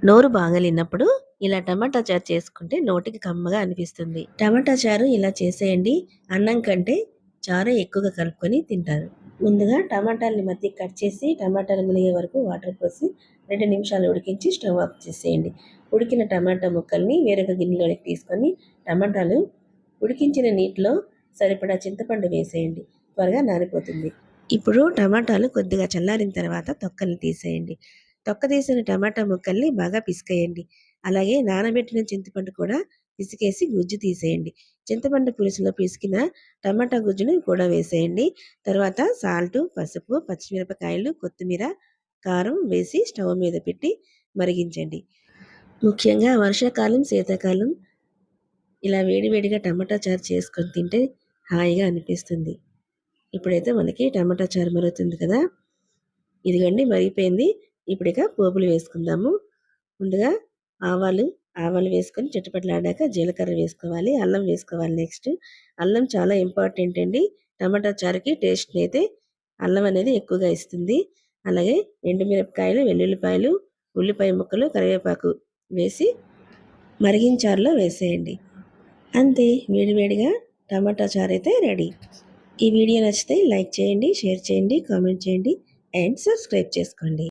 నోరు బాగలేనప్పుడు ఇలా టమాటా చారు చేసుకుంటే నోటికి కమ్మగా అనిపిస్తుంది. టమాటా చారు ఇలా చేసేయండి. అన్నం కంటే చారే ఎక్కువగా కలుపుకొని తింటారు. ముందుగా టమాటాలని మధ్యకి కట్ చేసి టమాటాలు మునిగే వరకు వాటర్ పోసి 2 నిమిషాలు ఉడికించి స్టవ్ ఆఫ్ చేసేయండి. ఉడికిన టమాటా ముక్కల్ని వేరొక గిన్నెలోకి తీసుకొని టమాటాలు ఉడికించిన నీటిలో సరిపడా చింతపండు వేసేయండి. త్వరగా నానిపోతుంది. ఇప్పుడు టమాటాలు కొద్దిగా చల్లారిన తర్వాత తొక్కల్ని తీసేయండి. తొక్క తీసిన టమాటా ముక్కల్ని బాగా పిసికేయండి. అలాగే నానబెట్టిన చింతపండు కూడా పిసికేసి గుజ్జు తీసేయండి. చింతపండు పులుసులో పిసికిన టమాటా గుజ్జుని కూడా వేసేయండి. తర్వాత సాల్టు, పసుపు, పచ్చిమిరపకాయలు, కొత్తిమీర, కారం వేసి స్టవ్ మీద పెట్టి మరిగించండి. ముఖ్యంగా వర్షాకాలం, శీతాకాలం ఇలా వేడివేడిగా టమాటా చారు చేసుకొని తింటే హాయిగా అనిపిస్తుంది. ఇప్పుడైతే మనకి టమాటా చారు మరుగుతుంది కదా! ఇదిగోండి మరిగిపోయింది. ఇప్పుడిక పోపులు వేసుకుందాము. ముందుగా ఆవాలు వేసుకొని చిటపటలాడాక జీలకర్ర వేసుకోవాలి. అల్లం వేసుకోవాలి నెక్స్ట్. అల్లం చాలా ఇంపార్టెంట్ అండి. టమాటా చారుకి టేస్ట్‌నైతే అల్లం అనేది ఎక్కువగా ఇస్తుంది. అలాగే ఎండుమిరపకాయలు, వెల్లుల్లిపాయలు, ఉల్లిపాయ ముక్కలు, కరివేపాకు వేసి మరిగిన చారులో వేసేయండి. అంతే వేడివేడిగా టమాటా చారైతే రెడీ. ఈ వీడియో నచ్చితే లైక్ చేయండి, షేర్ చేయండి, కామెంట్ చేయండి అండ్ సబ్స్క్రైబ్ చేసుకోండి.